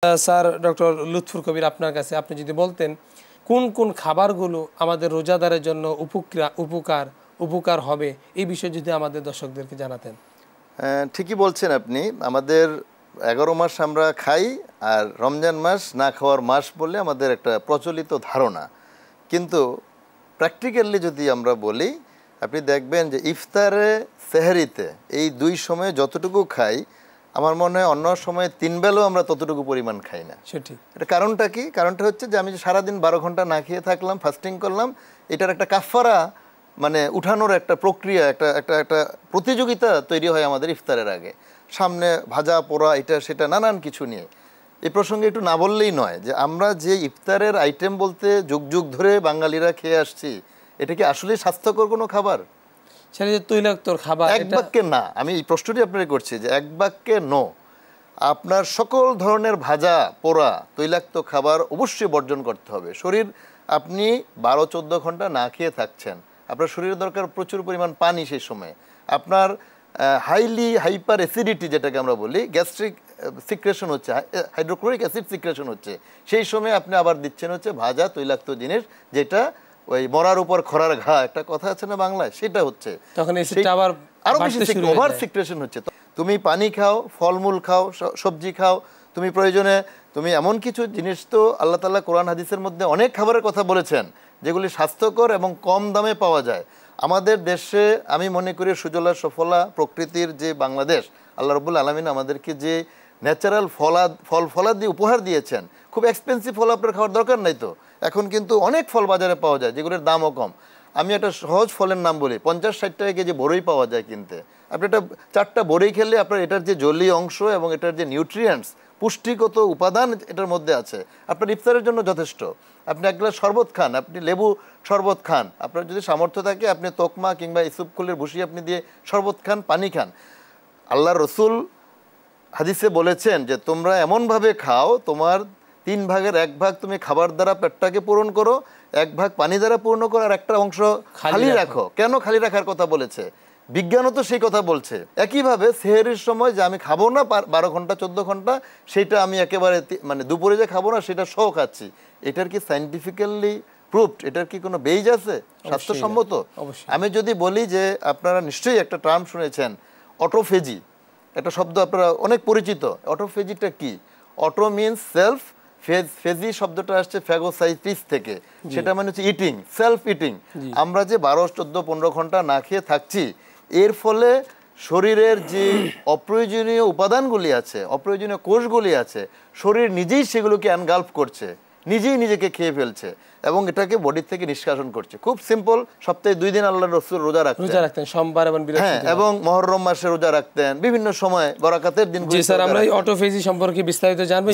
Sir doctor Lutfur কবির আপনার কাছে আপনি যদি বলতেন কোন কোন খাবারগুলো আমাদের রোজাদারের জন্য উপকার হবে এই বিষয়ে যদি আমাদের দর্শকদেরকে জানাতেন। ঠিকই বলছেন আপনি। আমাদের 11 মাস আমরা খাই, আর রমজান মাস না খাওয়ার মাস বলে আমাদের একটা প্রচলিত ধারণা। কিন্তু প্র্যাকটিক্যালি যদি আমরা বলি, আপনি দেখবেন যে ইফতারে সেহরিতে এই দুই সময়ে যতটুকু খাই, আমার মনে হয় অন্য সময়ে 3 বেলাও আমরা ততটুকু পরিমাণ খাই না। সঠিক। এটা কারণটা কি? কারণটা হচ্ছে যে আমি যে সারাদিন 12 ঘন্টা না খেয়ে থাকলাম, ফাস্টিং করলাম, এটার একটা কাফারা মানে উঠানোর একটা প্রক্রিয়া, একটা একটা একটা প্রতিযোগিতা তৈরি হয় আমাদের ইফতারের আগে। সামনে ভাজা পোড়া এটা সেটা নানান কিছু নিয়ে। এই প্রসঙ্গে একটু না বললেই নয় যে আমরা যে ইফতারের আইটেম বলতে যুগ যুগ ধরে বাঙালিরা খেয়ে আসছি, এটা কি আসলে স্বাস্থ্যকর কোনো খাবার? সেটা যে তৈলাক্ত খাবার, এক বাক্যে না। আমি এই প্রশ্নটি আপনাকে করছি যে এক বাক্যে নো। আপনার সকল ধরনের ভাজা পোড়া তৈলাক্ত খাবার অবশ্যই বর্জন করতে হবে। শরীর, আপনি 12-14 ঘন্টা না খেয়ে থাকছেন, আপনার শরীরের দরকার প্রচুর পরিমাণ পানি। সেই সময় আপনার হাইলি হাইপার অ্যাসিডিটি যেটাকে আমরা বলি, গ্যাস্ট্রিক সিক্রেশন হচ্ছে, হাইড্রোক্লোরিক অ্যাসিড সিক্রেশন হচ্ছে। সেই সময় আপনি আবার দিচ্ছেন হচ্ছে ভাজা তৈলাক্ত জিনিস, যেটা ওই মরার উপর খরার ঘা একটা কথা আছে না বাংলায়, সেটা হচ্ছে তখন আবার আরো বেশি ওভার সিক্রেশন হচ্ছে। তুমি পানি খাও, ফলমূল খাও, সবজি খাও, তুমি প্রয়োজনে তুমি এমন কিছু জিনিস, তো আল্লাহ তাআলা কোরআন হাদিসের মধ্যে অনেক খাবারের কথা বলেছেন যেগুলি স্বাস্থ্যকর এবং কম দামে পাওয়া যায়। আমাদের দেশে আমি মনে করি সুজলা সফলা প্রকৃতির যে বাংলাদেশ, আল্লাহ রাব্বুল আলামিন আমাদেরকে যে ন্যাচারাল ফল ফলাদি উপহার দিয়েছেন, খুব এক্সপেন্সিভ ফল আপনার খাওয়ার দরকার নাই। তো এখন কিন্তু অনেক ফল বাজারে পাওয়া যায় যেগুলোর দামও কম। আমি একটা সহজ ফলের নাম বলি, 50-60 টাকা কেজি বড়ই পাওয়া যায় কিনতে। আপনি একটা 4টা বড়ই খেলে আপনার এটার যে জলীয় অংশ এবং এটার যে নিউট্রিয়েন্টস, পুষ্টিগত উপাদান এটার মধ্যে আছে, আপনার ইফতারের জন্য যথেষ্ট। আপনি এক গ্লাস শরবত খান, আপনি লেবু শরবত খান, আপনার যদি সামর্থ্য থাকে আপনি তোকমা কিংবা ইসুপ ফুলের ভুসি আপনি দিয়ে শরবত খান, পানি খান। আল্লাহর রসুল হাদিসে বলেছেন যে তোমরা এমনভাবে খাও, তোমার 3 ভাগের 1 ভাগ তুমি খাবার দ্বারা পেটটাকে পূরণ করো, 1 ভাগ পানি দ্বারা পূর্ণ করো, আর একটা অংশ খালি রাখো। কেন খালি রাখার কথা বলেছে? বিজ্ঞানও তো সেই কথা বলছে। একইভাবে সেহরির সময় যে আমি খাবো না 12 ঘন্টা 14 ঘন্টা, সেটা আমি একেবারে মানে দুপুরে যে খাবো না সেটা সহ খাচ্ছি, এটার কি সায়েন্টিফিক্যালি প্রুভড? এটার কি কোনো বেইজ আছে স্বাস্থ্যসম্মত? আমি যদি বলি যে আপনারা নিশ্চয়ই একটা টার্ম শুনেছেন, অটোফেজি, একটা শব্দ আপনারা অনেক পরিচিত। অটোফেজিটা কি? অটো মিনস সেলফ, ফেজি শব্দটা আসছে ফ্যাগোসাইটিস থেকে, সেটা মানে হচ্ছে ইটিং, সেলফ ইটিং। আমরা যে 12-14-15 ঘন্টা না খেয়ে থাকছি, এর ফলে শরীরের যে অপ্রয়োজনীয় উপাদানগুলি আছে, অপ্রয়োজনীয় কোষগুলি আছে, শরীর নিজেই সেগুলোকে অ্যানগাল্ফ করছে, নিজেই নিজেকে খেয়ে ফেলছে এবং এটাকে বডি থেকে নিষ্কাশন করছে। খুব সিম্পল। সপ্তাহে 2 দিন আল্লাহর রাসূল রোজা রাখতেন, সোমবার এবং বৃহস্পতিবার, এবং মুহররম মাসে রোজা রাখতেন, বিভিন্ন সময় বরাকাতের দিন। জি স্যার, আমরা এই অটোফেজি সম্পর্কে বিস্তারিত জানবো।